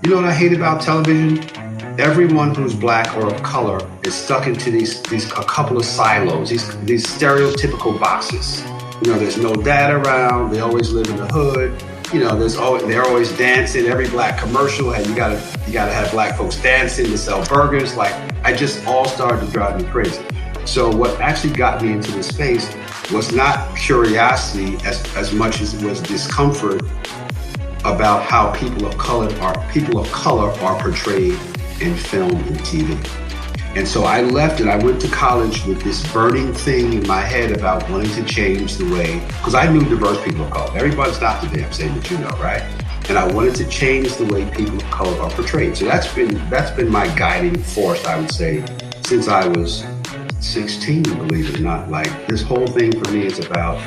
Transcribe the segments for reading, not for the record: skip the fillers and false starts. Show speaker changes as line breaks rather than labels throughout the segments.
You know what I hate about television? Everyone who's black or of color is stuck into these a couple of silos, these stereotypical boxes. You know, there's no dad around. They always live in the hood. You know, they're always dancing. Every black commercial, and you gotta have black folks dancing to sell burgers. Like, I just all started to drive me crazy. So what actually got me into this space was not curiosity as much as it was discomfort about how people of color are portrayed in film and TV. And so I left and I went to college with this burning thing in my head about wanting to change the way, because I knew diverse people of color. Everybody's not the damn same that you know, right? And I wanted to change the way people of color are portrayed. So that's been my guiding force, I would say, since I was 16, believe it or not. Like, this whole thing for me is about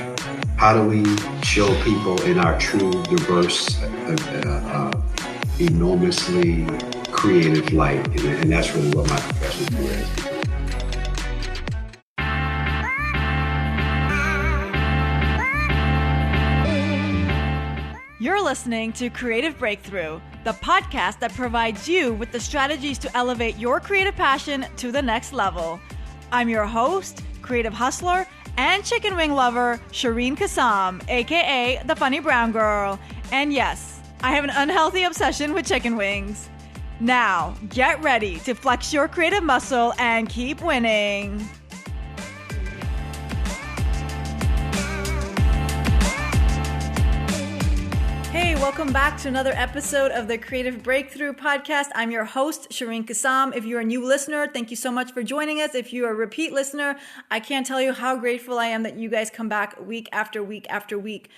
how do we show people in our true, diverse, enormously creative light, and that's really what my professional career is.
You're listening to Creative Breakthrough, the podcast that provides you with the strategies to elevate your creative passion to the next level. I'm your host, creative hustler, and chicken wing lover, Shireen Kassam, aka the Funny Brown Girl. And yes, I have an unhealthy obsession with chicken wings. Now, get ready to flex your creative muscle and keep winning. Hey, welcome back to another episode of the Creative Breakthrough Podcast. I'm your host, Shireen Kassam. If you're a new listener, thank you so much for joining us. If you're a repeat listener, I can't tell you how grateful I am that you guys come back week after week after week.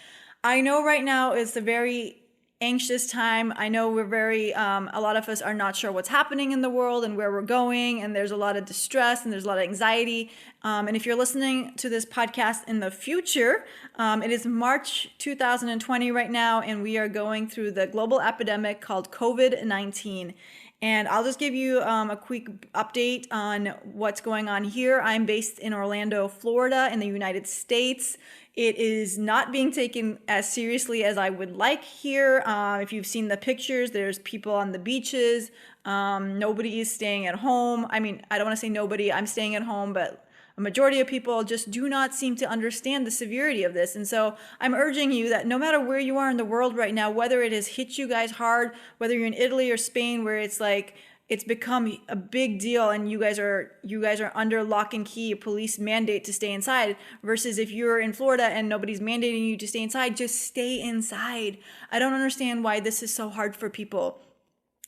I know right now is a very anxious time. I know we're a lot of us are not sure what's happening in the world and where we're going, and there's a lot of distress and there's a lot of anxiety. And if you're listening to this podcast in the future, it is March 2020 right now, and we are going through the global epidemic called COVID-19. And I'll just give you a quick update on what's going on here. I'm based in Orlando, Florida, in the United States. It is not being taken as seriously as I would like here. If you've seen the pictures, there's people on the beaches. Nobody is staying at home. I mean, I don't want to say nobody, I'm staying at home, but a majority of people just do not seem to understand the severity of this. And so I'm urging you that no matter where you are in the world right now, whether it has hit you guys hard, whether you're in Italy or Spain, where it's like, it's become a big deal and you guys are under lock and key, a police mandate to stay inside, versus if you're in Florida and nobody's mandating you to stay inside, just stay inside. I don't understand why this is so hard for people.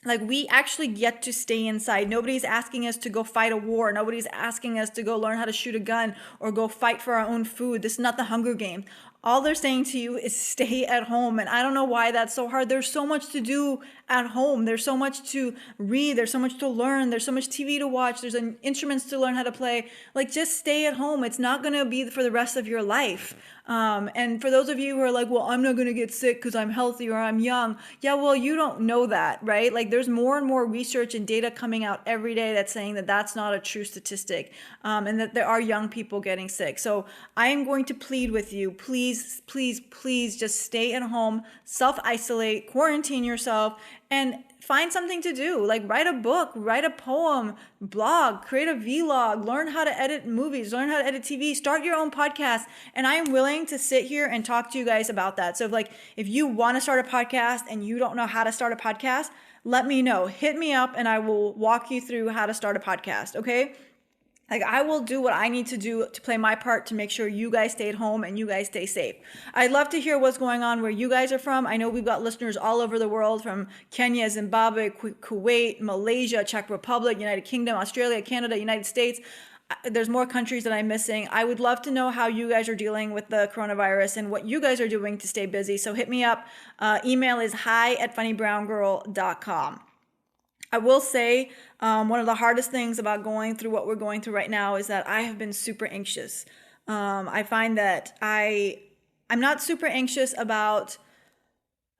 Like, we actually get to stay inside. Nobody's asking us to go fight a war. Nobody's asking us to go learn how to shoot a gun or go fight for our own food. This is not the Hunger Games. All they're saying to you is stay at home. And I don't know why that's so hard. There's so much to do at home. There's so much to read. There's so much to learn. There's so much TV to watch. There's instruments to learn how to play. Like, just stay at home. It's not going to be for the rest of your life. And for those of you who are like, well, I'm not going to get sick because I'm healthy or I'm young. Yeah, well, you don't know that, right? Like, there's more and more research and data coming out every day that's saying that that's not a true statistic, and that there are young people getting sick. So I am going to plead with you, please, please, please just stay at home, self-isolate, quarantine yourself, and find something to do. Like, write a book, write a poem, blog, create a vlog, learn how to edit movies, learn how to edit TV, start your own podcast. And I am willing to sit here and talk to you guys about that. So if you want to start a podcast and you don't know how to start a podcast, let me know. Hit me up and I will walk you through how to start a podcast, okay? Like, I will do what I need to do to play my part to make sure you guys stay at home and you guys stay safe. I'd love to hear what's going on where you guys are from. I know we've got listeners all over the world, from Kenya, Zimbabwe, Kuwait, Malaysia, Czech Republic, United Kingdom, Australia, Canada, United States. There's more countries that I'm missing. I would love to know how you guys are dealing with the coronavirus and what you guys are doing to stay busy. So hit me up. Email is hi@funnybrown.com. I will say one of the hardest things about going through what we're going through right now is that I have been super anxious. I find that I'm not super anxious about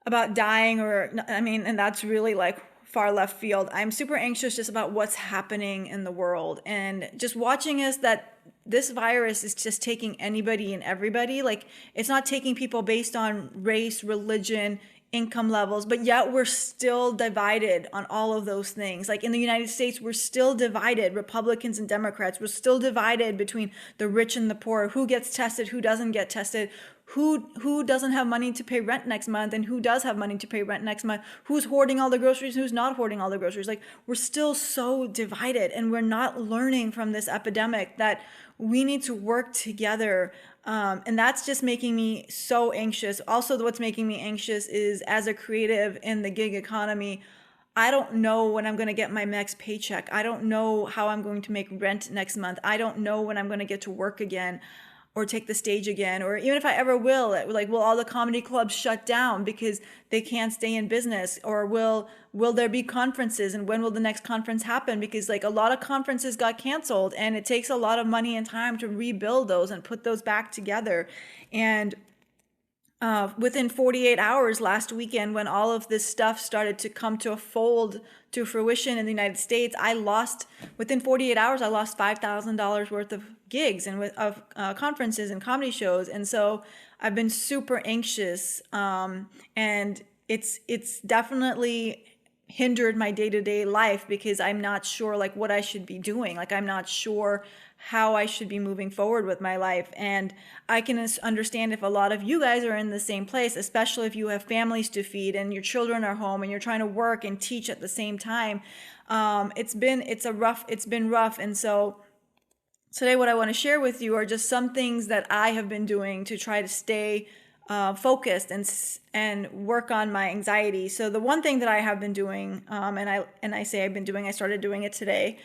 dying and that's really like far left field. I'm super anxious just about what's happening in the world and just watching that this virus is just taking anybody and everybody. Like, it's not taking people based on race, religion, income levels, but yet we're still divided on all of those things. Like in the United States, we're still divided, Republicans and Democrats. We're still divided between the rich and the poor, who gets tested, who doesn't get tested, who doesn't have money to pay rent next month, and who does have money to pay rent next month, who's hoarding all the groceries, who's not hoarding all the groceries. Like, we're still so divided, and we're not learning from this epidemic that we need to work together. And that's just making me so anxious. Also, what's making me anxious is, as a creative in the gig economy, I don't know when I'm going to get my next paycheck. I don't know how I'm going to make rent next month. I don't know when I'm going to get to work again or take the stage again, or even if I ever will. Like, will all the comedy clubs shut down because they can't stay in business? Or will there be conferences, and when will the next conference happen? Because like, a lot of conferences got canceled, and it takes a lot of money and time to rebuild those and put those back together. And within 48 hours last weekend, when all of this stuff started to come to a fold to fruition in the United States, within 48 hours, I lost $5,000 worth of gigs and of conferences and comedy shows. And so I've been super anxious, and it's definitely hindered my day-to-day life, because I'm not sure like what I should be doing. Like, I'm not sure how I should be moving forward with my life. And I can understand if a lot of you guys are in the same place, especially if you have families to feed and your children are home and you're trying to work and teach at the same time. It's been rough. And so today, what I want to share with you are just some things that I have been doing to try to stay focused and work on my anxiety. So the one thing that I have been doing, and I say I've been doing, I started doing it today,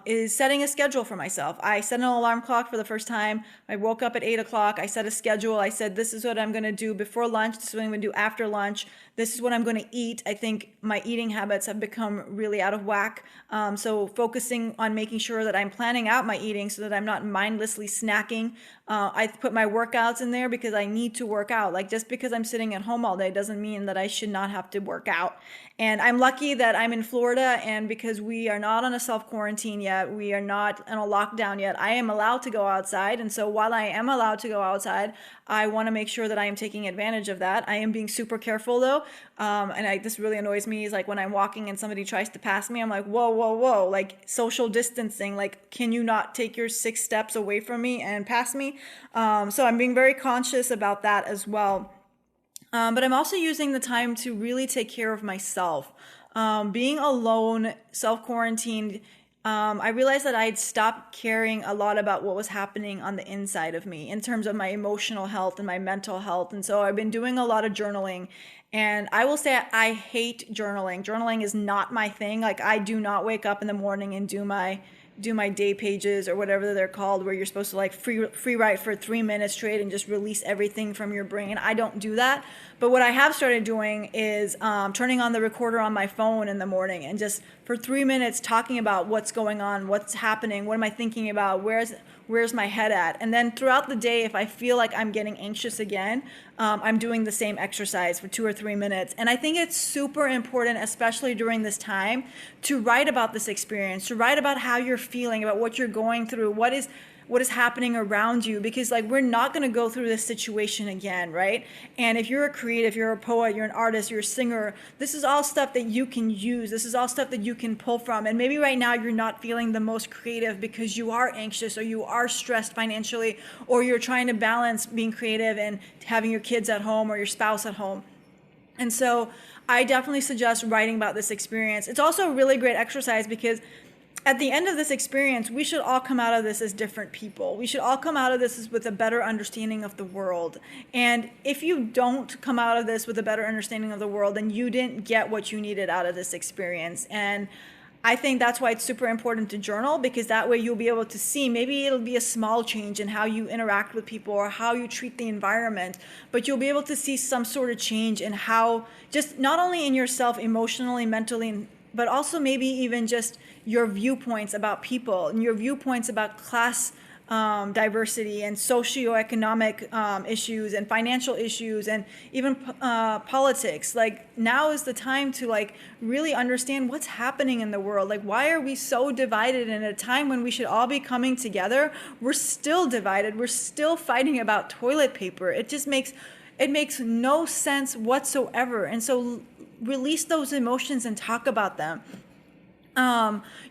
is setting a schedule for myself. I set an alarm clock for the first time. I woke up at 8 o'clock. I set a schedule. I said, this is what I'm going to do before lunch. This is what I'm going to do after lunch. This is what I'm going to eat. I think my eating habits have become really out of whack. So focusing on making sure that I'm planning out my eating so that I'm not mindlessly snacking. I put my workouts in there because I need to work out. Like, just because I'm sitting at home all day doesn't mean that I should not have to work out. And I'm lucky that I'm in Florida, and because we are not on a self-quarantine yet, we are not in a lockdown yet, I am allowed to go outside. And so while I am allowed to go outside, I want to make sure that I am taking advantage of that. I am being super careful though. This really annoys me, is like when I'm walking and somebody tries to pass me, I'm like, whoa, whoa, whoa, like social distancing, like, can you not take your 6 steps away from me and pass me? So I'm being very conscious about that as well. But I'm also using the time to really take care of myself. Being alone, self-quarantined, I realized that I'd stopped caring a lot about what was happening on the inside of me in terms of my emotional health and my mental health. And so I've been doing a lot of journaling. And I will say I hate journaling. Journaling is not my thing. Like, I do not wake up in the morning and do my day pages or whatever they're called, where you're supposed to like free write for 3 minutes straight and just release everything from your brain. I don't do that. But what I have started doing is turning on the recorder on my phone in the morning and just for 3 minutes talking about what's going on, what's happening, what am I thinking about, where's my head at. And then throughout the day, if I feel like I'm getting anxious again, I'm doing the same exercise for 2 or 3 minutes. And I think it's super important, especially during this time, to write about this experience, to write about how you're feeling, about what you're going through, what is happening around you, because like, we're not going to go through this situation again, right? And if you're a creative, you're a poet, you're an artist, you're a singer, this is all stuff that you can use. This is all stuff that you can pull from. And maybe right now you're not feeling the most creative because you are anxious or you are stressed financially, or you're trying to balance being creative and having your kids at home or your spouse at home. And so I definitely suggest writing about this experience. It's also a really great exercise because at the end of this experience, we should all come out of this as different people. We should all come out of this with a better understanding of the world. And if you don't come out of this with a better understanding of the world, then you didn't get what you needed out of this experience. And I think that's why it's super important to journal, because that way you'll be able to see, maybe it'll be a small change in how you interact with people or how you treat the environment, but you'll be able to see some sort of change in how, just not only in yourself emotionally, mentally, but also maybe even just your viewpoints about people and your viewpoints about class diversity and socioeconomic issues and financial issues and even politics. Like, now is the time to like really understand what's happening in the world. Like, why are we so divided? And at a time when we should all be coming together, we're still divided. We're still fighting about toilet paper. It just makes It makes no sense whatsoever. And so release those emotions and talk about them.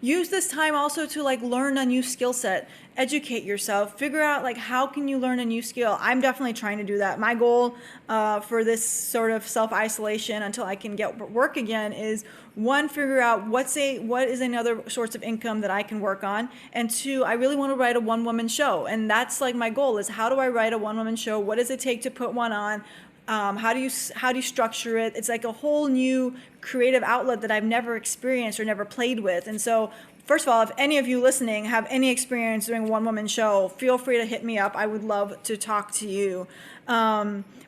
Use this time also to like learn a new skill set, educate yourself, figure out like how can you learn a new skill. I'm definitely trying to do that. My goal for this sort of self-isolation until I can get work again is, one, figure out what is another source of income that I can work on, and two, I really want to write a one-woman show. And that's like my goal is, how do I write a one-woman show? What does it take to put one on? How do you structure it? It's like a whole new creative outlet that I've never experienced or never played with. And so, first of all, if any of you listening have any experience doing a one-woman show, feel free to hit me up. I would love to talk to you.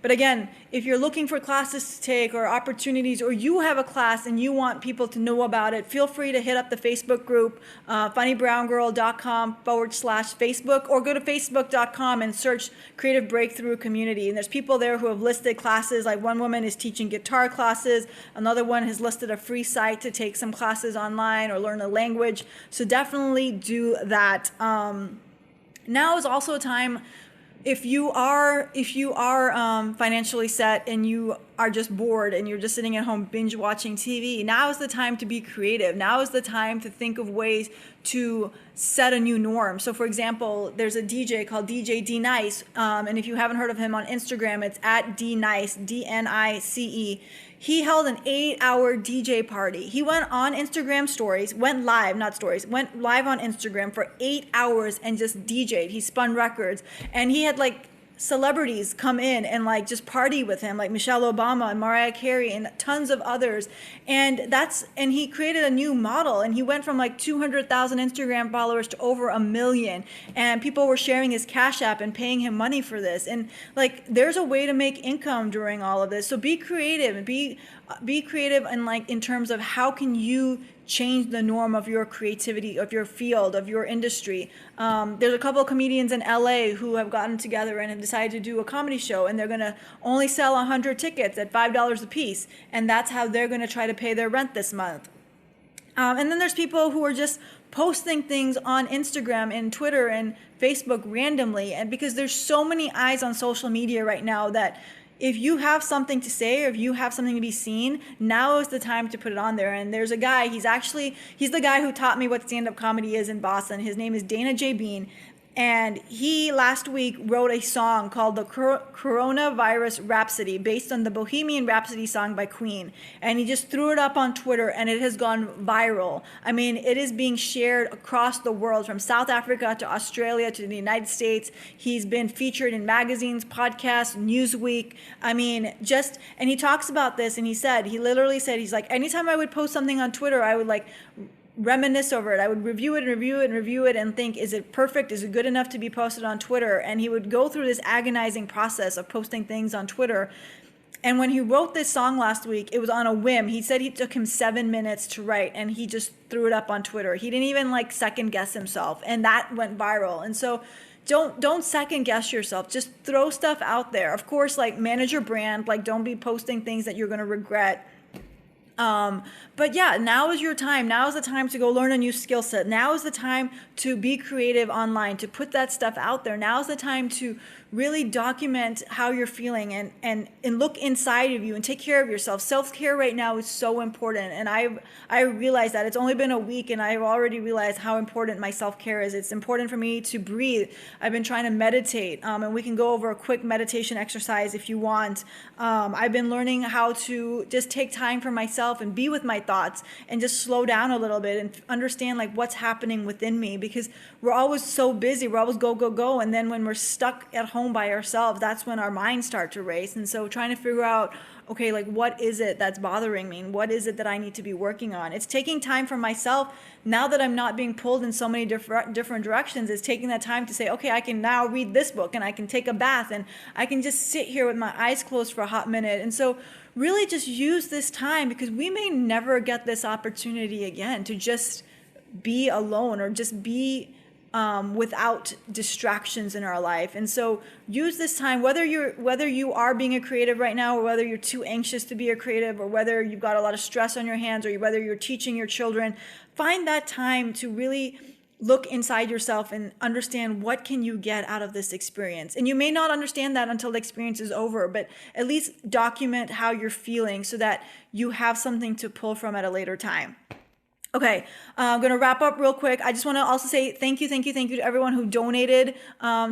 But again, if you're looking for classes to take or opportunities, or you have a class and you want people to know about it, feel free to hit up the Facebook group, funnybrown.com/Facebook, or go to facebook.com and search Creative Breakthrough Community. And there's people there who have listed classes, like one woman is teaching guitar classes, another one has listed a free site to take some classes online or learn a language. So definitely do that. Now is also a time, if you are financially set and you are just bored and you're just sitting at home binge watching TV, now is the time to be creative. Now is the time to think of ways to set a new norm. So for example, there's a DJ called DJ D Nice, and if you haven't heard of him on Instagram, it's at D Nice, DNICE. He held an 8-hour DJ party. He went on Instagram stories, went live on Instagram for 8 hours and just DJ'd. He spun records, and he had like celebrities come in and like just party with him, like Michelle Obama and Mariah Carey and tons of others. And he created a new model, and he went from like 200,000 Instagram followers to over 1 million, and people were sharing his Cash App and paying him money for this. And like, there's a way to make income during all of this. So be creative and be creative, and like in terms of how can you change the norm of your creativity, of your field, of your industry. There's a couple of comedians in LA who have gotten together and have decided to do a comedy show, and they're going to only sell 100 tickets at $5 a piece, and that's how they're going to try to pay their rent this month. And then there's people who are just posting things on Instagram and Twitter and Facebook randomly, and because there's so many eyes on social media right now that if you have something to say or if you have something to be seen, now is the time to put it on there. And there's a guy, he's the guy who taught me what stand-up comedy is in Boston. His name is Dana J. Bean. And he last week wrote a song called the Coronavirus Rhapsody, based on the Bohemian Rhapsody song by Queen. And he just threw it up on Twitter, and it has gone viral. I mean, it is being shared across the world, from South Africa to Australia to the United States. He's been featured in magazines, podcasts, Newsweek. I mean, and he talks about this, and he literally said, he's like, anytime I would post something on Twitter, I would like reminisce over it. I would review it and think, is it perfect? Is it good enough to be posted on Twitter? And he would go through this agonizing process of posting things on Twitter. And when he wrote this song last week, it was on a whim. He said it took him 7 minutes to write, and he just threw it up on Twitter. He didn't even like second guess himself, and that went viral. And so don't second guess yourself. Just throw stuff out there. Of course, like, manage your brand. Like, don't be posting things that you're going to regret. But yeah, now is your time. Now is the time to go learn a new skill set. Now is the time to be creative online, to put that stuff out there. Now is the time to really document how you're feeling and look inside of you and take care of yourself. Self-care right now is so important. And I realize that. It's only been a week, and I've already realized how important my self-care is. It's important for me to breathe. I've been trying to meditate, and we can go over a quick meditation exercise if you want. I've been learning how to just take time for myself and be with my thoughts and just slow down a little bit and understand like what's happening within me, because we're always so busy. We're always go. And then when we're stuck at home by ourselves, that's when our minds start to race. And so trying to figure out, okay, like, what is it that's bothering me? And what is it that I need to be working on? It's taking time for myself now that I'm not being pulled in so many different directions. Is taking that time to say, okay, I can now read this book, and I can take a bath, and I can just sit here with my eyes closed for a hot minute. And so really just use this time, because we may never get this opportunity again to just be alone or just be without distractions in our life. And so use this time, whether you are being a creative right now, or whether you're too anxious to be a creative, or whether you've got a lot of stress on your hands, or whether you're teaching your children, find that time to really look inside yourself and understand what can you get out of this experience. And you may not understand that until the experience is over, but at least document how you're feeling so that you have something to pull from at a later time. Okay, I'm going to wrap up real quick. I just want to also say thank you to everyone who donated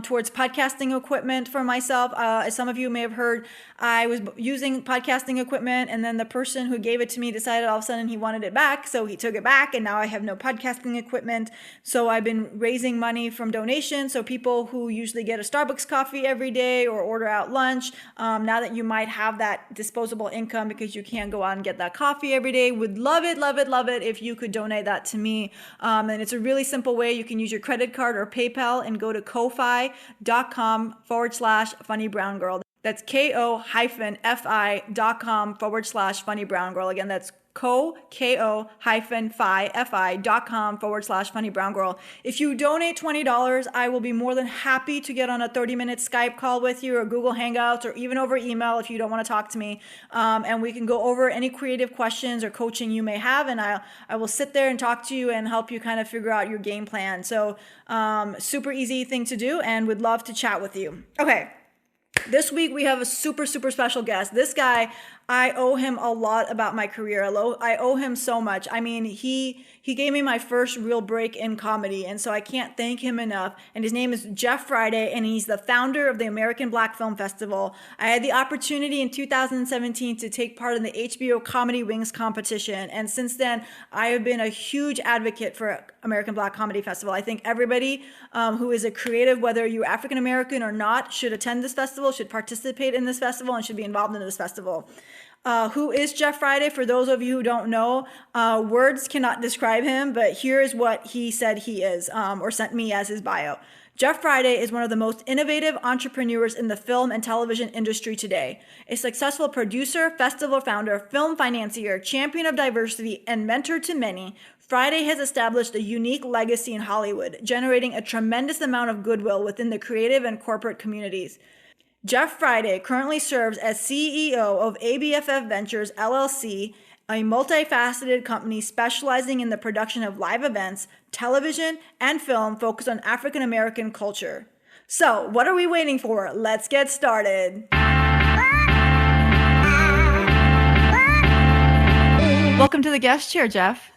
towards podcasting equipment for myself. As some of you may have heard, I was using podcasting equipment, and then the person who gave it to me decided all of a sudden he wanted it back, so he took it back, and now I have no podcasting equipment. So I've been raising money from donations. So people who usually get a Starbucks coffee every day or order out lunch, now that you might have that disposable income because you can't go out and get that coffee every day, would love it if you could donate that to me. And it's a really simple way. You can use your credit card or PayPal and go to ko-fi.com/funnybrown girl. That's ko-fi.com/funnybrown girl. Again, that's ko-fi.com/funnybrown girl. If you donate $20, I will be more than happy to get on a 30-minute Skype call with you, or Google Hangouts, or even over email if you don't want to talk to me. And we can go over any creative questions or coaching you may have, and I will sit there and talk to you and help you kind of figure out your game plan. So super easy thing to do, and would love to chat with you. Okay. This week we have a super special guest. This guy, I owe him a lot about my career. I owe him so much. I mean, he gave me my first real break in comedy, and so I can't thank him enough. And his name is Jeff Friday, and he's the founder of the American Black Film Festival. I had the opportunity in 2017 to take part in the HBO Comedy Wings competition, and since then, I have been a huge advocate for American Black Comedy Festival. I think everybody who is a creative, whether you're African American or not, should attend this festival, should participate in this festival, and should be involved in this festival. Who is Jeff Friday? For those of you who don't know, words cannot describe him, but here is what he said he is, or sent me as his bio. Jeff Friday is one of the most innovative entrepreneurs in the film and television industry today. A successful producer, festival founder, film financier, champion of diversity, and mentor to many, Friday has established a unique legacy in Hollywood, generating a tremendous amount of goodwill within the creative and corporate communities. Jeff Friday currently serves as CEO of ABFF Ventures, LLC, a multifaceted company specializing in the production of live events, television, and film focused on African American culture. So, what are we waiting for? Let's get started. Welcome to the guest chair, Jeff.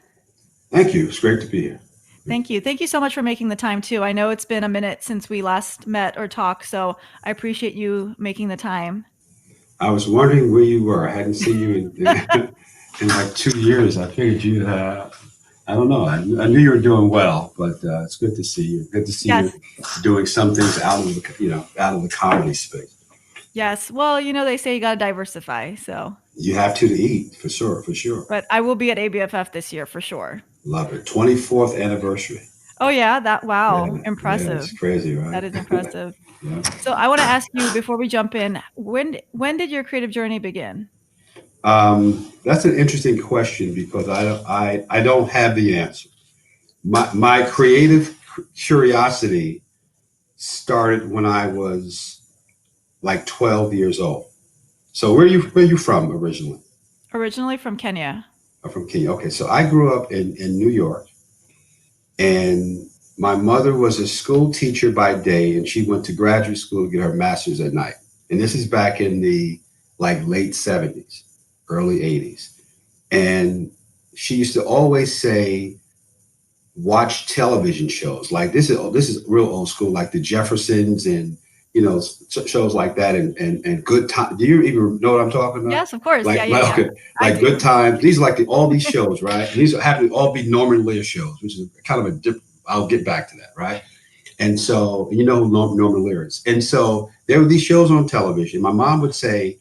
Thank you. It's great to be here.
Thank you. Thank you so much for making the time too. I know it's been a minute since we last met or talked, so I appreciate you making the time.
I was wondering where you were. I hadn't seen you in like 2 years. I figured you, I don't know. I knew you were doing well, but it's good to see you. Good to see you doing some things out of the comedy space.
Yes. Well, they say you got to diversify, so.
You have to eat, for sure.
But I will be at ABFF this year, for sure.
Love it. 24th anniversary.
Oh, yeah. Wow.
Yeah,
impressive.
Yeah, it's crazy, right?
That is impressive.
Yeah.
So I want to ask you before we jump in, when did your creative journey begin?
That's an interesting question because I don't have the answer. My creative curiosity started when I was like 12 years old. So where are you from originally?
Originally from Kenya.
From Kenya. Okay, so I grew up in New York, and my mother was a school teacher by day, and she went to graduate school to get her master's at night. And this is back in the late 70s, early 80s. And she used to always say, watch television shows. Like this is real old school, like the Jeffersons and shows like that, and Good Time. Do you even know what I'm talking about?
Yes, of course.
Okay.
Like
Good Times. These are like all these shows, right? And these happen to all be Norman Lear shows, which is kind of I'll get back to that, right? And so who Norman Lear is. And so there were these shows on television. My mom would say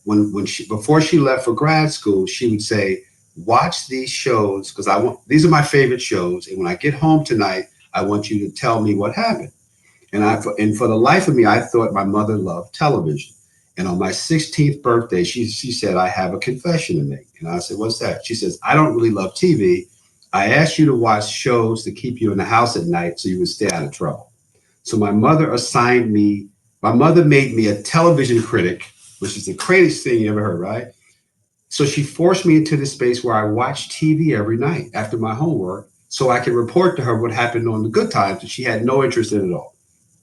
before she left for grad school, she would say, watch these shows because these are my favorite shows, and when I get home tonight, I want you to tell me what happened. And for the life of me, I thought my mother loved television. And on my 16th birthday, she said, I have a confession to make. And I said, what's that? She says, I don't really love TV. I asked you to watch shows to keep you in the house at night so you would stay out of trouble. So my mother made me a television critic, which is the craziest thing you ever heard, right? So she forced me into this space where I watched TV every night after my homework so I could report to her what happened on the good times that she had no interest in at all.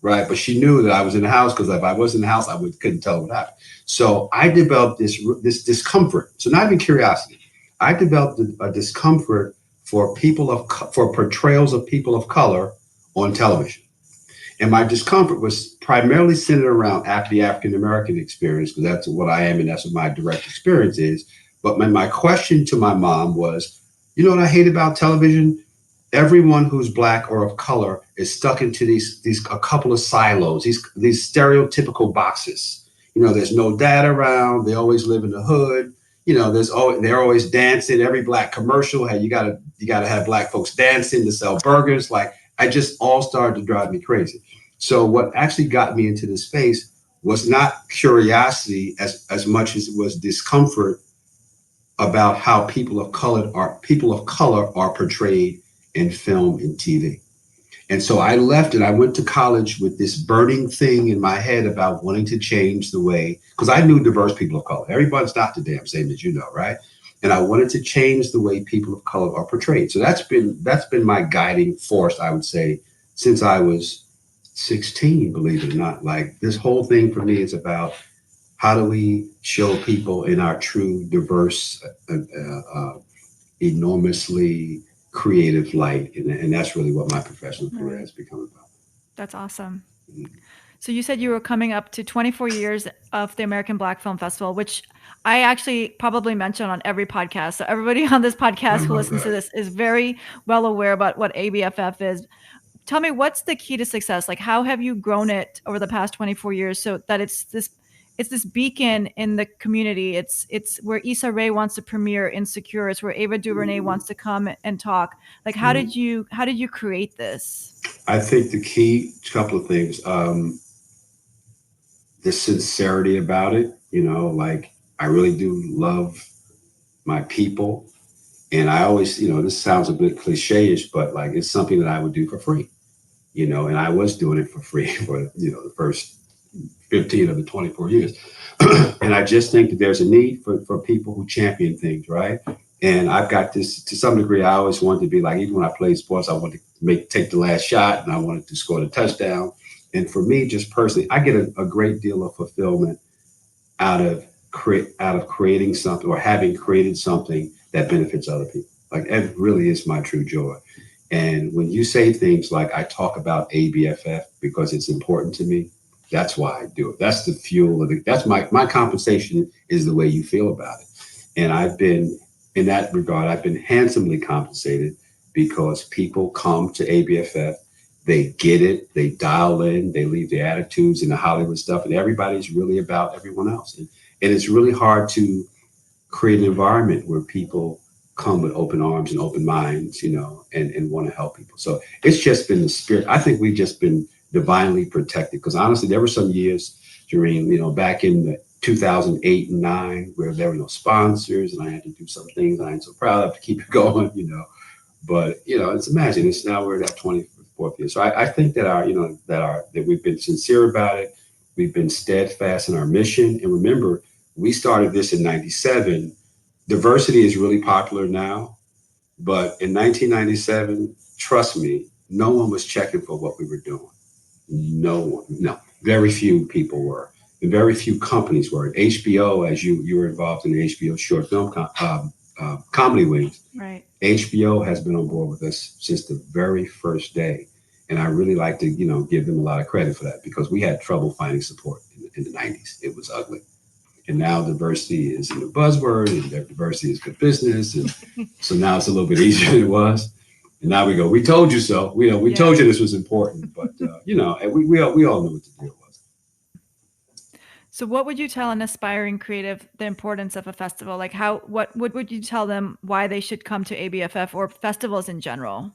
Right. But she knew that I was in the house, because if I was in the house, couldn't tell what happened. So I developed this discomfort. So not even curiosity. I developed a discomfort for for portrayals of people of color on television. And my discomfort was primarily centered around the African American experience, because that's what I am and that's what my direct experience is. But my question to my mom was, you know what I hate about television? Everyone who's black or of color is stuck into these a couple of silos, these stereotypical boxes. You know, there's no dad around. They always live in the hood. You know, they're always dancing. Every black commercial, hey, you gotta have black folks dancing to sell burgers. Like, I just all started to drive me crazy. So what actually got me into this space was not curiosity as much as it was discomfort about how people of color are portrayed in film and TV. And so I left and I went to college with this burning thing in my head about wanting to change the way, because I knew diverse people of color. Everybody's not the damn same, as you know, right? And I wanted to change the way people of color are portrayed. So that's been my guiding force, I would say, since I was 16, believe it or not. Like, this whole thing for me is about how do we show people in our true, diverse, enormously creative light. And that's really what my professional career has become about.
That's awesome. Mm-hmm. So you said you were coming up to 24 years of the American Black Film Festival, which I actually probably mention on every podcast. So everybody on this podcast who listens to this is very well aware about what ABFF is. Tell me, what's the key to success? Like, how have you grown it over the past 24 years so that it's this beacon in the community? It's where Issa Rae wants to premiere Insecure. It's where Ava DuVernay wants to come and talk. Like, how did you create this?
I think the key, couple of things. The sincerity about it, you know, like, I really do love my people. And I always, you know, this sounds a bit cliche-ish, but like, it's something that I would do for free, you know, and I was doing it for free for, you know, the first 15 of the 24 years. And I just think that there's a need for people who champion things, right? And I've got this, to some degree, I always wanted to be like, even when I played sports, I wanted to take the last shot and I wanted to score the touchdown. And for me, just personally, I get a great deal of fulfillment out of creating something or having created something that benefits other people. Like, it really is my true joy. And when you say things like, I talk about ABFF because it's important to me, that's why I do it. That's the fuel. That's my compensation is the way you feel about it. And I've been, in that regard, I've been handsomely compensated because people come to ABFF, they get it, they dial in, they leave their attitudes and the Hollywood stuff, and everybody's really about everyone else. And it's really hard to create an environment where people come with open arms and open minds, you know, and want to help people. So it's just been the spirit. I think we've just been divinely protected, because honestly, there were some years during, you know, back in the 2008 and 9 where there were no sponsors and I had to do some things I ain't so proud of to keep it going, you know. But, you know, it's now we're at 24th year. So I think that that we've been sincere about it. We've been steadfast in our mission. And remember, we started this in 97. Diversity is really popular now, but in 1997, trust me, no one was checking for what we were doing. No one, no, very few people were, and very few companies were. HBO, as you were involved in the HBO short film comedy wings, right? HBO has been on board with us since the very first day, and I really like to, you know, give them a lot of credit for that, because we had trouble finding support in the 90s. It was ugly. And now diversity is a buzzword, and diversity is good business. And so now it's a little bit easier than it was. And now we go, we told you so. We told you this was important, but you know, and we all knew what the deal was.
So what would you tell an aspiring creative the importance of a festival? Like, what would you tell them why they should come to ABFF or festivals in general?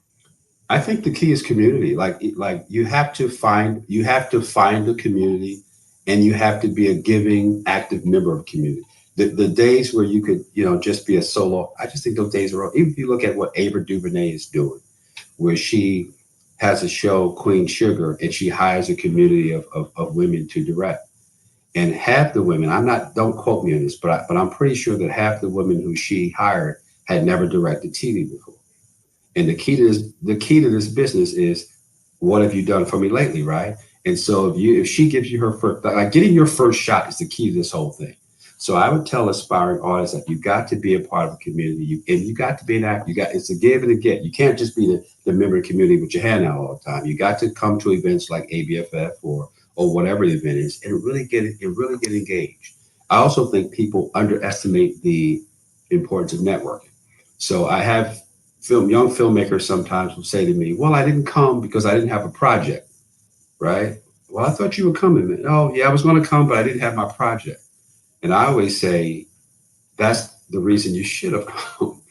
I think the key is community. Like you have to find the community. And you have to be a giving, active member of a community. The days where you could, you know, just be a solo, I just think those days are over. Even if you look at what Ava DuVernay is doing, where she has a show, Queen Sugar, and she hires a community of women to direct. And half the women, don't quote me on this, but I'm pretty sure that half the women who she hired had never directed TV before. And the key to this business is, what have you done for me lately, right? And so if she gives you her first, like getting your first shot is the key to this whole thing. So I would tell aspiring artists that you got to be a part of a community, and you got to be an actor. It's a give and a get. You can't just be the member of the community with your hand out all the time. You got to come to events like ABFF or whatever the event is, and really get engaged. I also think people underestimate the importance of networking. So I have young filmmakers sometimes will say to me, "Well, I didn't come because I didn't have a project." Right? Well, I thought you were coming. Oh, yeah, I was going to come, but I didn't have my project. And I always say, that's the reason you should have come,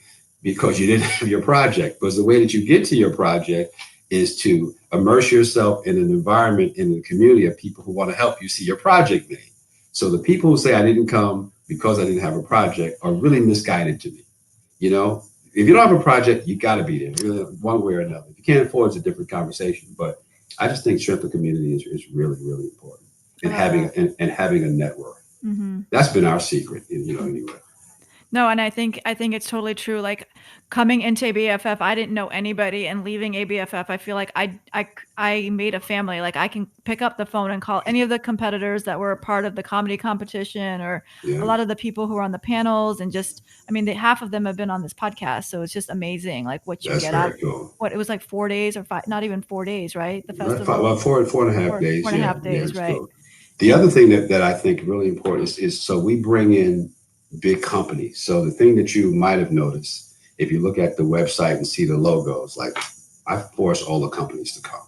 because you didn't have your project. Because the way that you get to your project is to immerse yourself in an environment, in the community of people who want to help you see your project made. So the people who say I didn't come because I didn't have a project are really misguided to me. You know, if you don't have a project, you got to be there one way or another. If you can't afford, it's a different conversation. But I just think strength of community is really, really important, and having a network. Mm-hmm. That's been our secret, anyway.
No, and I think it's totally true. Like coming into ABFF, I didn't know anybody, and leaving ABFF, I feel like I made a family. Like I can pick up the phone and call any of the competitors that were a part of the comedy competition, or a lot of the people who were on the panels, and half of them have been on this podcast. So it's just amazing, like what you get out. Cool. What it was like 4 days or 5, not even 4 days, right? The festival.
Well, four and a half days.
4.5 days, right?
Cool. The other thing that I think really important is so we bring in big companies. So the thing that you might have noticed, if you look at the website and see the logos, like I force all the companies to come,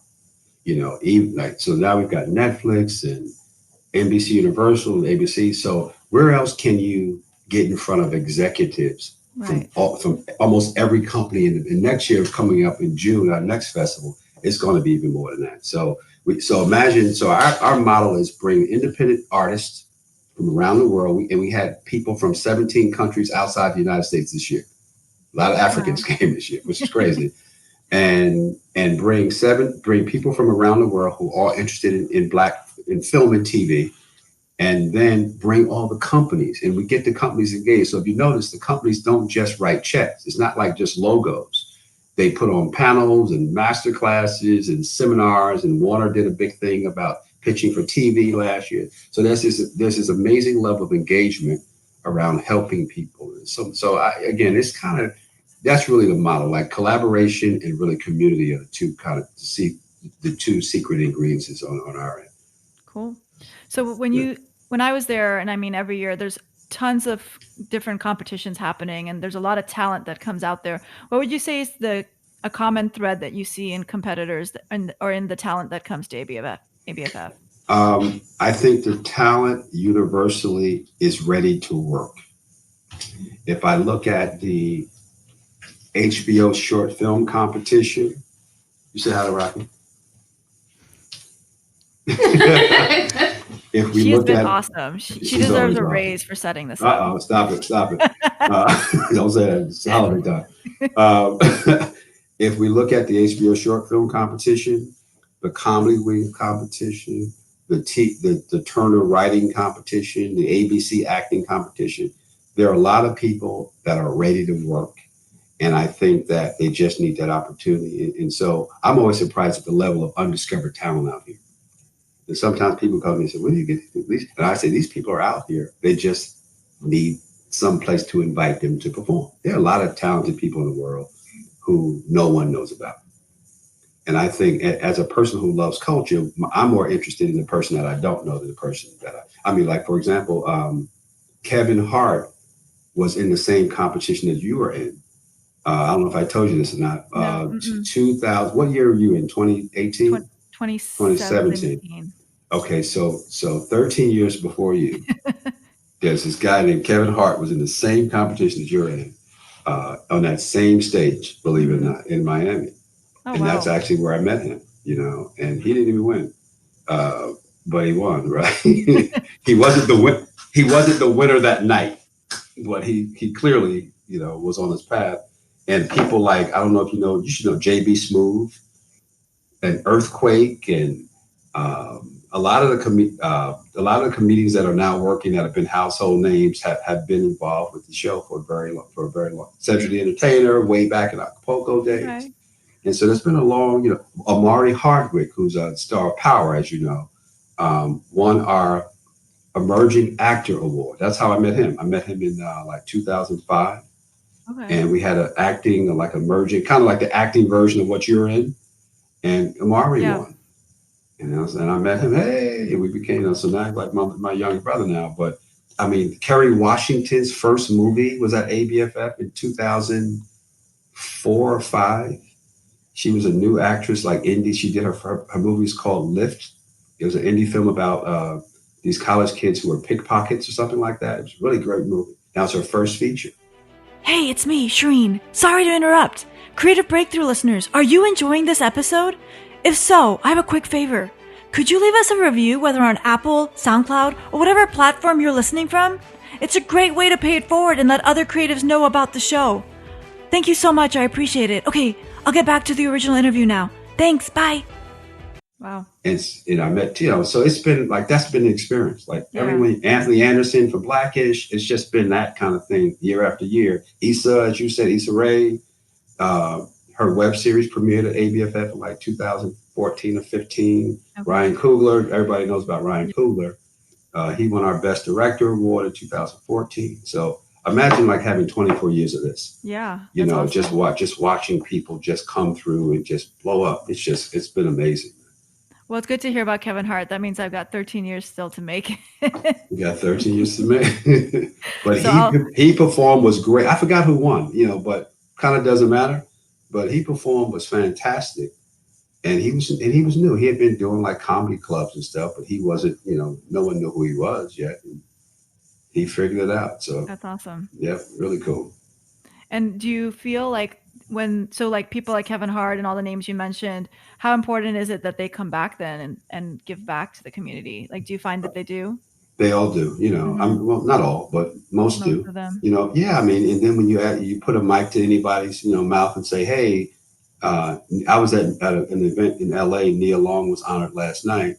even like, so now we've got Netflix and NBC Universal and ABC. So where else can you get in front of executives from almost every company? And next year, coming up in June, our next festival, it's going to be even more than that. So imagine, our model is bring independent artists from around the world. We had people from 17 countries outside the United States this year. A lot of Africans came this year, which is crazy. and bring people from around the world who are interested in film and TV, and then bring all the companies, and we get the companies engaged. So if you notice, the companies don't just write checks. It's not like just logos. They put on panels and master classes and seminars, and Warner did a big thing about pitching for TV last year. So there's this amazing level of engagement around helping people. Again, it's that's really the model, like collaboration and really community are the two the two secret ingredients on our end.
Cool. So when I was there, and I mean, every year there's tons of different competitions happening, and there's a lot of talent that comes out there. What would you say is a common thread that you see in competitors or in the talent that comes to ABFF?
I think the talent universally is ready to work. If I look at the HBO short film competition, you say hi to Rocky.
She has been awesome. She deserves a raise for setting this up.
Stop it. Don't say that. It's holiday time. If we look at the HBO short film competition, the comedy wing competition, the Turner writing competition, the ABC acting competition, there are a lot of people that are ready to work. And I think that they just need that opportunity. And so I'm always surprised at the level of undiscovered talent out here. And sometimes people come to me and say, where do you get these? And I say, these people are out here. They just need some place to invite them to perform. There are a lot of talented people in the world who no one knows about. And I think as a person who loves culture, I'm more interested in the person that I don't know than the person that like, for example, Kevin Hart was in the same competition that you were in. I don't know if I told you this or not.
No,
2000, what year were you in? 2018?
2017.
Okay, so 13 years before you, there's this guy named Kevin Hart was in the same competition that you're in, on that same stage, believe it or not, in Miami. That's actually where I met him, and he didn't even win, but he won, right? He wasn't the winner that night, but he clearly, was on his path. And people like, I don't know if you should know JB Smoove, and Earthquake, and a lot of the comedians that are now working that have been household names have been involved with the show for a very long. Cedric the Entertainer, way back in Acapulco days.
Okay.
And so there's been a long, Amari Hardwick, who's a star of Power, as you know, won our Emerging Actor Award. That's how I met him. I met him in like 2005.
Okay.
And we had an acting, like emerging, kind of like the acting version of what you're in. And Amari won. And I met him. Hey, and we became, so now like my younger brother now. But I mean, Kerry Washington's first movie was at ABFF in 2004 or 5. She was a new actress, like indie. She did her movies called Lift. It was an indie film about these college kids who were pickpockets or something like that. It was a really great movie. That was her first feature.
Hey, it's me, Shireen. Sorry to interrupt. Creative Breakthrough listeners, are you enjoying this episode? If so, I have a quick favor. Could you leave us a review, whether on Apple, SoundCloud, or whatever platform you're listening from? It's a great way to pay it forward and let other creatives know about the show. Thank you so much. I appreciate it. Okay, I'll get back to the original interview now. Thanks. Bye. Wow.
And I met, so it's been like, that's been the experience. Like everyone, Anthony Anderson for Blackish, it's just been that kind of thing year after year. Issa, as you said, Issa Rae, her web series premiered at ABFF in like 2014 or 15. Okay. Ryan Coogler, everybody knows about Ryan Coogler. He won our Best Director Award in 2014. So imagine like having 24 years of this.
Yeah.
Awesome. just watching people just come through and just blow up. It's been amazing.
Well, it's good to hear about Kevin Hart. That means I've got 13 years still to make.
You got 13 years to make. But so he performed was great. I forgot who won, but kind of doesn't matter. But he performed was fantastic. And he was new. He had been doing like comedy clubs and stuff, but he wasn't, no one knew who he was yet. And he figured it out. So
that's awesome.
Yeah, really cool.
And do you feel like people like Kevin Hart and all the names you mentioned, how important is it that they come back then and give back to the community? Like, do you find that they do?
They all do, Mm-hmm. Well, not all, but most do. Of them. Yeah. I mean, and then when you put a mic to anybody's, mouth and say, hey, I was at an event in LA. Nia Long was honored last night.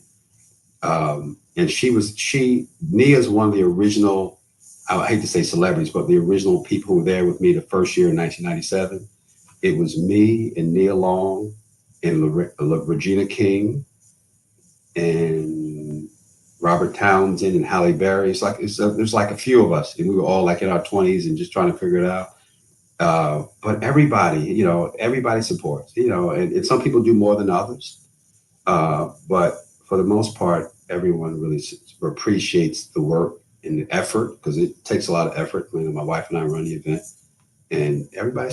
And Nia's one of the original, I hate to say celebrities, but the original people who were there with me the first year in 1997. It was me and Nia Long and Regina King and Robert Townsend and Halle Berry. There's like a few of us, and we were all like in our 20s and just trying to figure it out. But everybody, everybody supports, and some people do more than others. But for the most part, everyone really appreciates the work and the effort, because it takes a lot of effort. My wife and I run the event. And everybody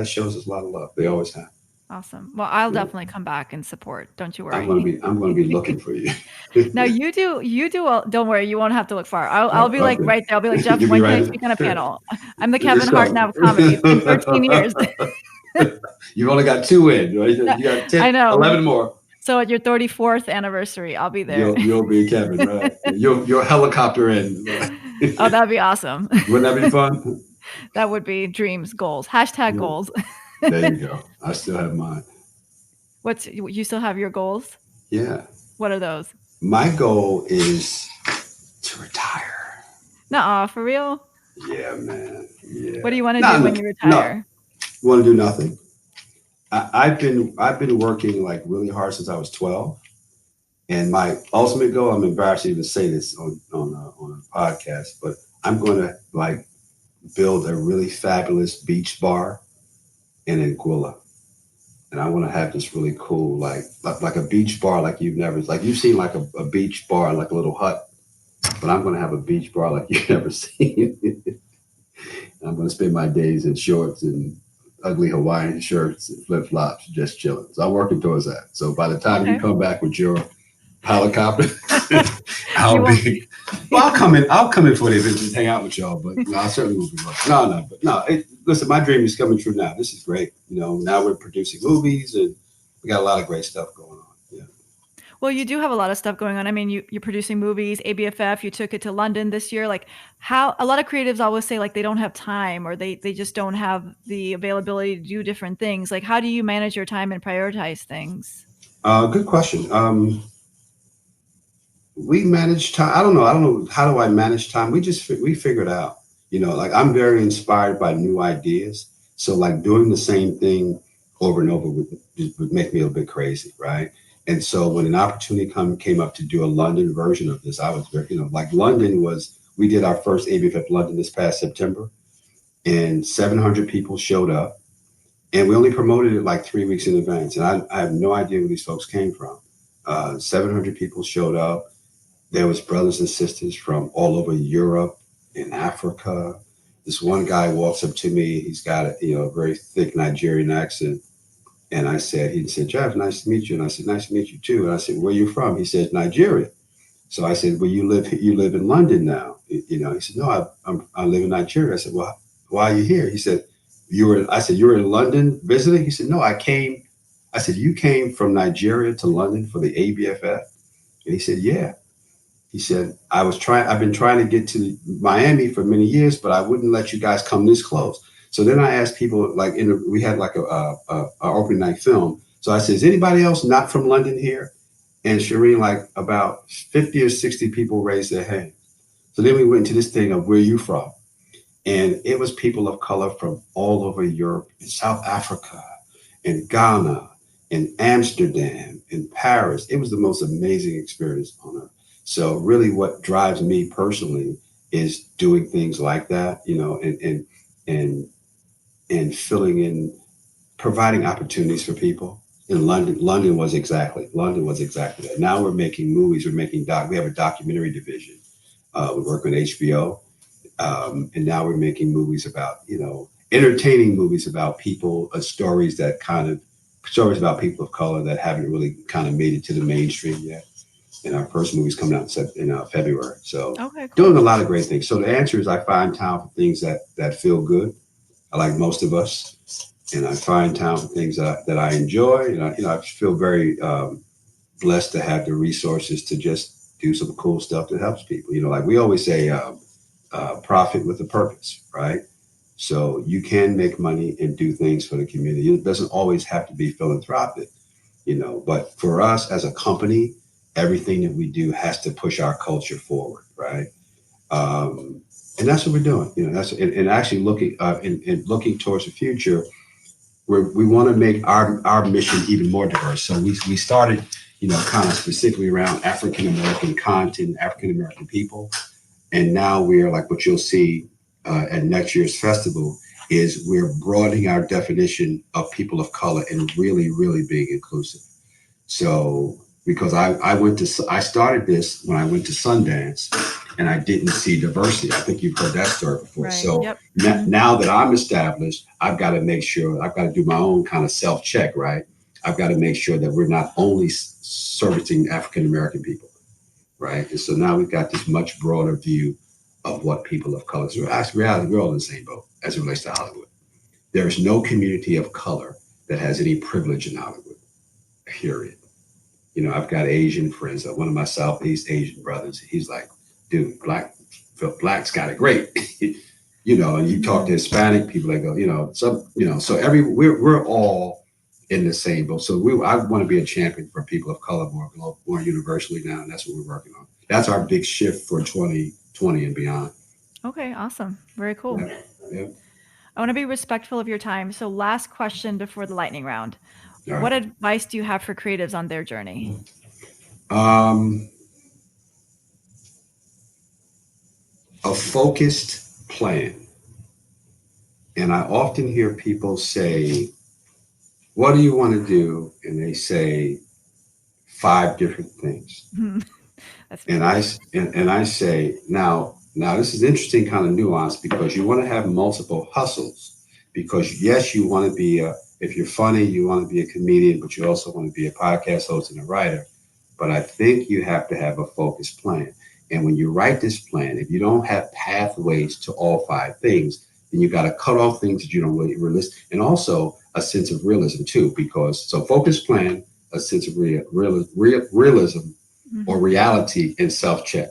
shows us a lot of love. They always have.
Awesome. Well, I'll definitely come back and support. Don't you worry.
I'm going to be looking for you.
Now you do. Don't worry. You won't have to look far. I'll be like right there. I'll be like, Jeff, when can I speak on a panel? I'm the Kevin Hart now of comedy. It's been 13 years.
You've only got 2 in, right? You got 10, I know. 11 more.
So at your 34th anniversary, I'll be there.
You'll be Kevin, right? You'll helicopter in.
Oh, that'd be awesome.
Wouldn't that be fun?
That would be dreams, goals. #, goals.
There you go. I still have mine.
You still have your goals?
Yeah.
What are those?
My goal is to retire.
Nuh-uh, for real?
Yeah, man. Yeah.
What do you want to do when you retire?
No. Want to do nothing. I've been working like really hard since I was 12. And my ultimate goal, I'm embarrassed to even say this on a podcast, but I'm going to like build a really fabulous beach bar in Anguilla. And I want to have this really cool, like a beach bar like you've seen like a beach bar, like a little hut, but I'm going to have a beach bar like you've never seen. I'm going to spend my days in shorts and ugly Hawaiian shirts and flip-flops, just chilling. So I'm working towards that. So by the time you come back with your helicopter, I'll come in for the event and hang out with y'all, but I certainly won't be lucky. Listen, my dream is coming true now. This is great. Now we're producing movies and we got a lot of great stuff going on. Yeah.
Well, you do have a lot of stuff going on. I mean, you're producing movies, ABFF, you took it to London this year. Like, how a lot of creatives always say like they don't have time, or they just don't have the availability to do different things. Like, how do you manage your time and prioritize things?
Good question. We manage time. I don't know. How do I manage time? We figured out, like I'm very inspired by new ideas. So like doing the same thing over and over would make me a bit crazy. Right. And so when an opportunity came up to do a London version of this, I was very, like we did our first ABFF London this past September, and 700 people showed up, and we only promoted it like 3 weeks in advance. And I have no idea where these folks came from. 700 people showed up. There was brothers and sisters from all over Europe and Africa. This one guy walks up to me. He's got a very thick Nigerian accent. And he said, Jeff, nice to meet you. And I said, nice to meet you too. And I said, where are you from? He said, Nigeria. So I said, well, you live in London now. He said, no, I live in Nigeria. I said, well, why are you here? He said, I said, you were in London visiting? He said, no, I said, you came from Nigeria to London for the ABFF? And he said, yeah. He said, I've been trying to get to Miami for many years, but I wouldn't let you guys come this close. So then I asked people, like, we had like a opening night film. So I said, is anybody else not from London here? And Shireen, like about 50 or 60 people raised their hand. So then we went into this thing of where you from? And it was people of color from all over Europe, and South Africa, and Ghana, and Amsterdam, and Paris. It was the most amazing experience on earth. So really what drives me personally is doing things like that, and filling in, providing opportunities for people. In London was exactly that. Now we're making movies, we have a documentary division. We work with HBO. And now we're making movies about, entertaining movies about people, stories about people of color that haven't really kind of made it to the mainstream yet. And our first movie's coming out in February. So
okay, cool.
Doing a lot of great things. So the answer is I find time for things that feel good. I like most of us. And I find time for things that I enjoy. And I feel very blessed to have the resources to just do some cool stuff that helps people. Like we always say, profit with a purpose, right? So you can make money and do things for the community. It doesn't always have to be philanthropic, but for us as a company, everything that we do has to push our culture forward, right? And that's what we're doing, and actually looking towards the future, we want to make our mission even more diverse. So we started, kind of specifically around African-American content, African-American people. And now we're like what you'll see at next year's festival is we're broadening our definition of people of color and really, really being inclusive. So because I started this when I went to Sundance and I didn't see diversity. I think you've heard that story before. Right. So yep. Now that I'm established, I've got to make sure, I've got to do my own kind of self-check, right? I've got to make sure that we're not only servicing African-American people. Right. And so now we've got this much broader view of what people of color. So actually, reality, we're all in the same boat as it relates to Hollywood. There is no community of color that has any privilege in Hollywood, period. I've got Asian friends. One of my Southeast Asian brothers, he's like, dude, Black's got it great. And you talk to Hispanic people, they go, we're all in the same boat. So I want to be a champion for people of color more universally now, and that's what we're working on. That's our big shift for 2020 and beyond.
Okay, awesome. Very cool.
Yeah.
I want to be respectful of your time. So last question before the lightning round. Right. What advice do you have for creatives on their journey?
A focused plan. And I often hear people say, what do you want to do? And they say 5 different things. And I say, now this is interesting kind of nuance, because you want to have multiple hustles, because yes, you want to be if you're funny, you want to be a comedian, but you also want to be a podcast host and a writer. But I think you have to have a focused plan. And when you write this plan, if you don't have pathways to all 5 things, then you got to cut off things that you don't really realize, and also a sense of realism too, so focused plan, a sense of realism mm-hmm. or reality, and self-check.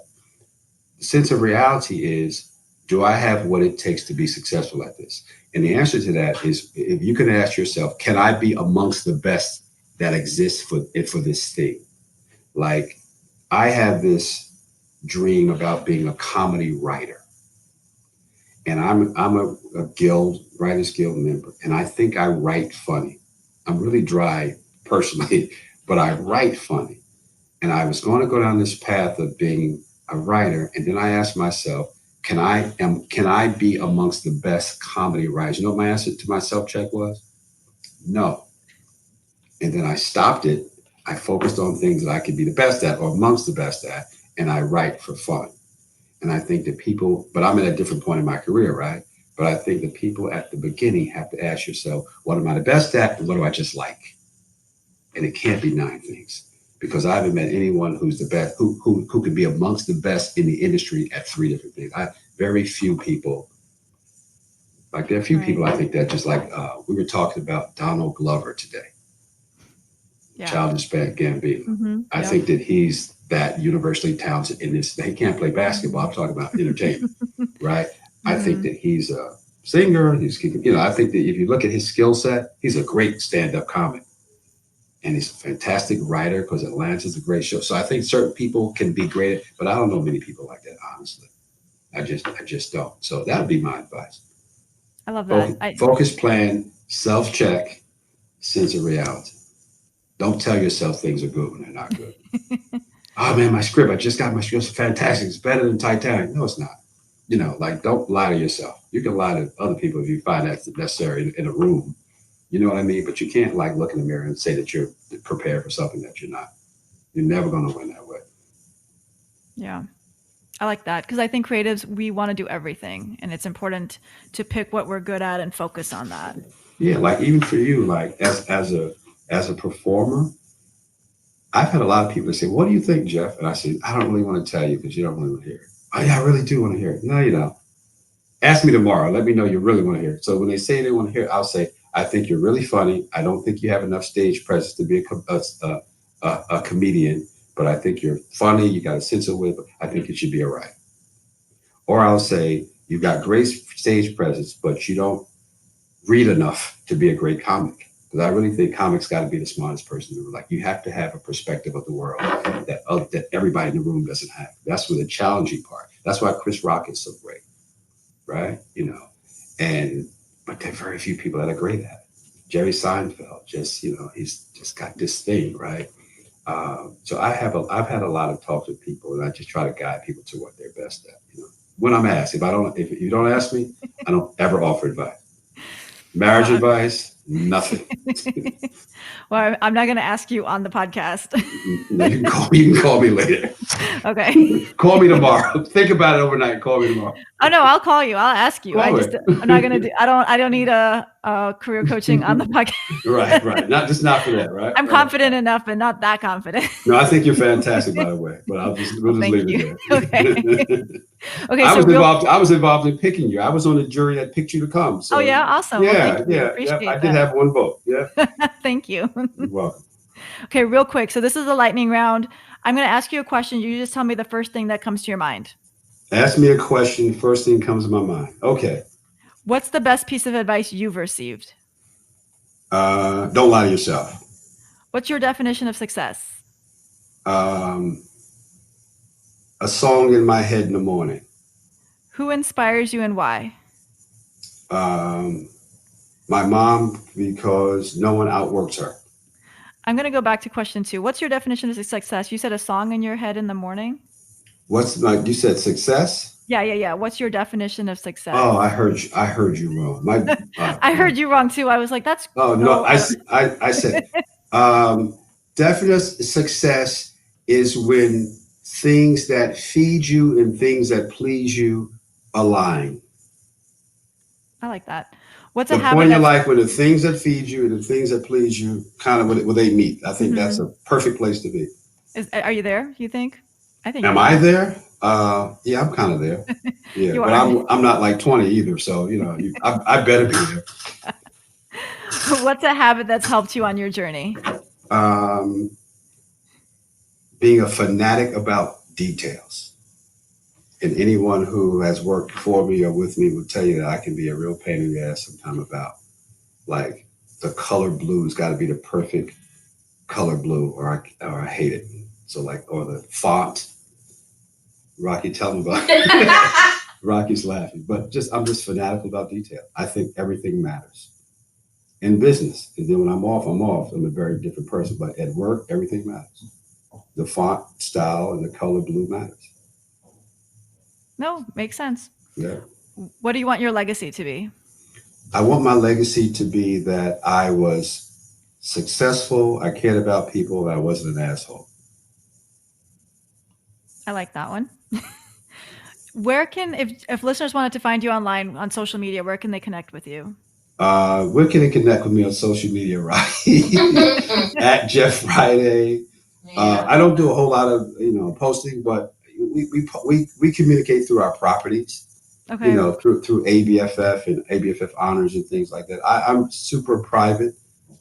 The sense of reality is, do I have what it takes to be successful at this? And the answer to that is, if you can ask yourself, can I be amongst the best that exists for this thing? Like, I have this dream about being a comedy writer. And I'm a guild, Writers Guild member, and I think I write funny. I'm really dry personally, but I write funny. And I was going to go down this path of being a writer, and then I asked myself, can I be amongst the best comedy writers? You know what my answer to my self-check was? No. And then I stopped it. I focused on things that I could be the best at or amongst the best at, and I write for fun. And I think that people, but I'm at a different point in my career, right? But I think that people at the beginning have to ask yourself, what am I the best at and what do I just like? And it can't be 9 things, because I haven't met anyone who's the best, who could be amongst the best in the industry at 3 different things. Very few people, like there are a few people I think that just like, we were talking about Donald Glover today. Childish Gambino.
Mm-hmm.
I think that he's that universally talented in this. He can't play basketball. I'm talking about entertainment, right? Mm-hmm. I think that he's a singer. I think that if you look at his skill set, he's a great stand-up comic. And he's a fantastic writer because Atlanta's a great show. So I think certain people can be great, but I don't know many people like that, honestly. I just don't. So that would be my advice.
I love that.
Focus, plan, self-check, sense of reality. Don't tell yourself things are good when they're not good. Oh man, my script, I just got my script. It's fantastic. It's better than Titanic. No, it's not. Don't lie to yourself. You can lie to other people if you find that's necessary in a room. You know what I mean? But you can't look in the mirror and say that you're prepared for something that you're not. You're never going to win that way.
Yeah. I like that, because I think creatives, we want to do everything, and it's important to pick what we're good at and focus on that.
Yeah, like even for you, like as a performer, I've had a lot of people say, "What do you think, Jeff?" And I say, "I don't really want to tell you because you don't really want to hear it." Oh yeah, I really do want to hear it. No, you don't. Ask me tomorrow. Let me know you really want to hear it. So when they say they want to hear it, I'll say, "I think you're really funny. I don't think you have enough stage presence to be a comedian, but I think you're funny. You got a sense of wit. I think you should be a writer." Or I'll say, "You've got great stage presence, but you don't read enough to be a great comic." Because I really think comics got to be the smartest person in the room. Like, you have to have a perspective of the world that everybody in the room doesn't have. That's where the challenging part. That's why Chris Rock is so great, right? But there are very few people that are great at it. Jerry Seinfeld, he's just got this thing, right? So I've had a lot of talks with people, and I just try to guide people to what they're best at. When I'm asked, if you don't ask me, I don't ever offer advice. Marriage advice. Nothing.
Well, I'm not going to ask you on the podcast.
You can call me later.
Okay.
Call me tomorrow. Think about it overnight and call me tomorrow.
Oh no, I'll call you. I'll ask you. I'm not going to do. I don't need a career coaching on the podcast.
Right. Not for that. Right.
I'm confident enough, but not that confident.
No, I think you're fantastic, by the way. But we'll just leave it there.
Okay. Okay.
I was involved in picking you. I was on the jury that picked you to come. So,
oh yeah, awesome.
Yeah, well, I did have one vote. Yeah.
Thank you.
You're welcome.
Okay, real quick. So this is a lightning round. I'm going to ask you a question. You just tell me the first thing that comes to your mind.
Ask me a question. First thing comes to my mind. Okay.
What's the best piece of advice you've received?
Don't lie to yourself.
What's your definition of success?
A song in my head in the morning.
Who inspires you and why?
My mom, because no one outworks her.
I'm going to go back to question 2. What's your definition of success? You said a song in your head in the morning.
You said success?
Yeah. What's your definition of success?
Oh, I heard you wrong.
I heard you wrong too. I was like, that's.
Oh no, I said, definite success is when things that feed you and things that please you align.
I like that. What's a
the
habit
point in your life when the things that feed you and the things that please you kind of when they meet? I think that's a perfect place to be.
Are you there? You think? I think.
Am I there? Yeah, I'm kind of there. Yeah, but I'm not like 20 either. So I better be there.
What's a habit that's helped you on your journey?
Being a fanatic about details. And anyone who has worked for me or with me will tell you that I can be a real pain in the ass sometime about, like, the color blue's got to be the perfect color blue or I hate it. So or the font. Rocky, tell me about it. Rocky's laughing, but I'm just fanatical about detail. I think everything matters in business. And then when I'm off, I'm a very different person. But at work, everything matters. The font style and the color blue matters.
No, makes sense.
Yeah.
What do you want your legacy to be?
I want my legacy to be that I was successful, I cared about people, and I wasn't an asshole.
I like that one. Where can, if listeners wanted to find you online on social media, where can they connect with you?
Where can they connect with me on social media, Rocky? At Jeff Friday. I don't do a whole lot of posting, but we communicate through our properties.
Okay.
Through ABFF and ABFF honors and things like that. I'm super private.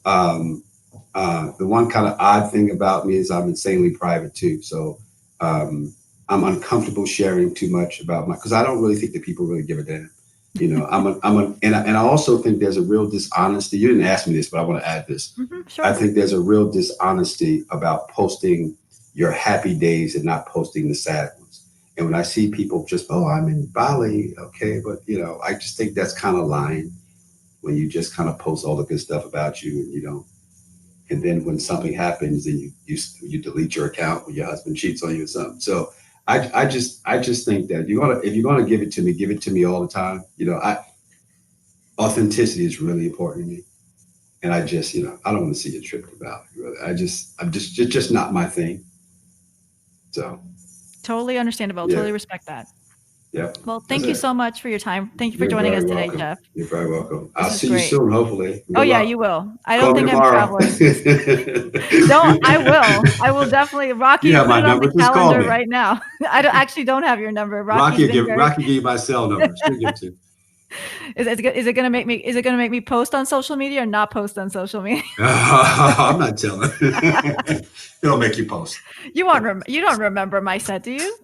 The one kind of odd thing about me is I'm insanely private too. So I'm uncomfortable sharing too much about because I don't really think that people really give a damn. And I also think there's a real dishonesty. You didn't ask me this, but I want to add this.
Mm-hmm, sure.
I think there's a real dishonesty about posting your happy days and not posting the sad ones. And when I see people just, I'm in Bali, okay, but I just think that's kind of lying when you just kind of post all the good stuff about you and you don't. And then when something happens, then you delete your account when your husband cheats on you or something. So I just think that if you're gonna give it to me all the time. Authenticity is really important to me, and I just I don't want to see you tripped about it. Really, I'm just not my thing. So
totally understandable. Yeah. Totally respect that.
Yeah.
Well, thank you so much for your time. Thank you for joining us today, Jeff.
You're very welcome. I'll see you soon, hopefully.
Yeah, you will. I don't think I'm traveling. No, I will definitely. Rocky,
you have my
put it
number.
on the calendar right now. I don't have your number.
Rocky give you my cell number.
Is it gonna make me post on social media or not post on social media?
I'm not telling. It'll make you post.
You don't remember my set, do you?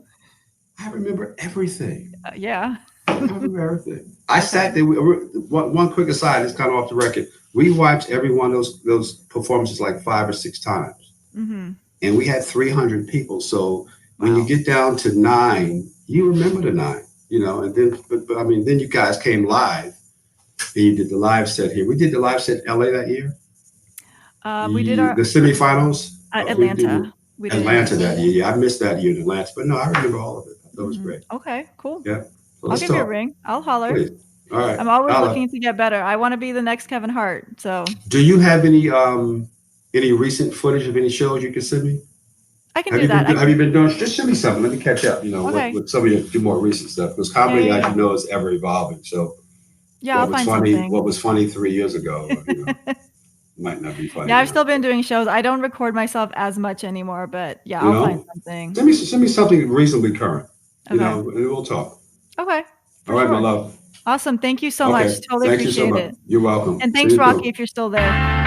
I remember everything.
Yeah.
I remember everything. I sat there. One quick aside, it's kind of off the record. We watched every one of those performances like 5 or 6 times. Mm-hmm. And we had 300 people. So when you get down to 9, you remember the 9, and then, but then you guys came live and you did the live set here. We did the live set in LA that year.
We did the
semifinals.
Atlanta.
We did Atlanta that year. Yeah, I missed that year in Atlanta, but no, I remember all of it. That was great.
Okay, cool.
Yeah. So
I'll give you a ring. I'll holler.
Please. All right.
I'm always looking to get better. I want to be the next Kevin Hart. So.
Do you have any recent footage of any shows you can send me?
I can do that.
Have you been doing? Just send me something. Let me catch up. With some of your more recent stuff, because comedy, as you know, is ever evolving. So.
Yeah, I'll find something.
What was funny 3 years ago might not be funny.
Yeah, I've still been doing shows. I don't record myself as much anymore, but yeah, I'll find something.
Send me something reasonably current. And we'll talk.
Okay.
All right, my love.
Awesome. Thank you so much. Totally appreciate it.
You're welcome.
And thanks, Rocky, if you're still there.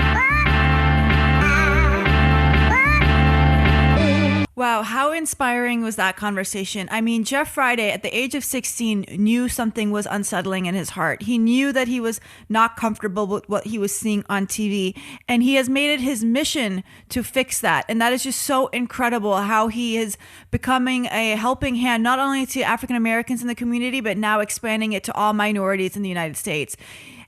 Wow, how inspiring was that conversation? I mean, Jeff Friday, at the age of 16, knew something was unsettling in his heart. He knew that he was not comfortable with what he was seeing on TV, and he has made it his mission to fix that. And that is just so incredible how he is becoming a helping hand, not only to African Americans in the community, but now expanding it to all minorities in the United States.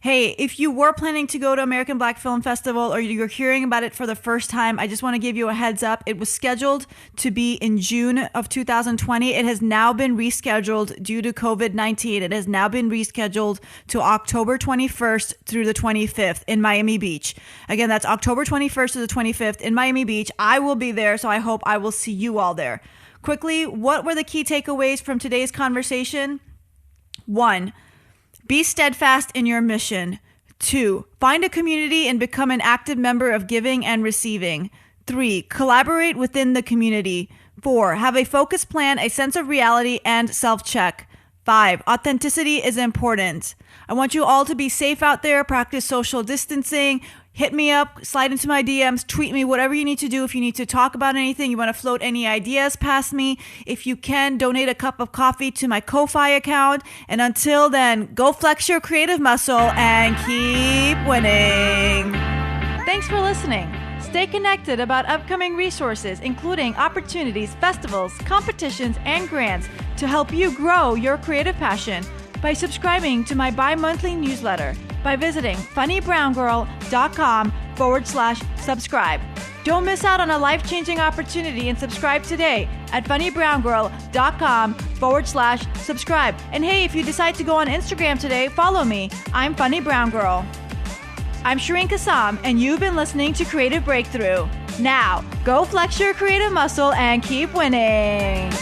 Hey, if you were planning to go to American Black Film Festival or you're hearing about it for the first time, I just want to give you a heads up. It was scheduled to be in June of 2020. It has now been rescheduled due to COVID-19. It has now been rescheduled to October 21st through the 25th in Miami Beach. Again, that's October 21st to the 25th in Miami Beach. I will be there, so I hope I will see you all there. Quickly, what were the key takeaways from today's conversation? 1, be steadfast in your mission. 2, find a community and become an active member of giving and receiving. 3, collaborate within the community. 4, have a focused plan, a sense of reality, and self-check. 5, authenticity is important. I want you all to be safe out there, practice social distancing. Hit me up, slide into my DMs, tweet me, whatever you need to do. If you need to talk about anything, you want to float any ideas past me. If you can, donate a cup of coffee to my Ko-Fi account. And until then, go flex your creative muscle and keep winning. Thanks for listening. Stay connected about upcoming resources, including opportunities, festivals, competitions, and grants to help you grow your creative passion by subscribing to my bi-monthly newsletter by visiting funnybrown.com/subscribe. Don't miss out on a life-changing opportunity and subscribe today at funnybrown.com/subscribe. And hey, if you decide to go on Instagram today, follow me. I'm Funny Brown Girl. I'm Shireen Kassam, and you've been listening to Creative Breakthrough. Now, go flex your creative muscle and keep winning.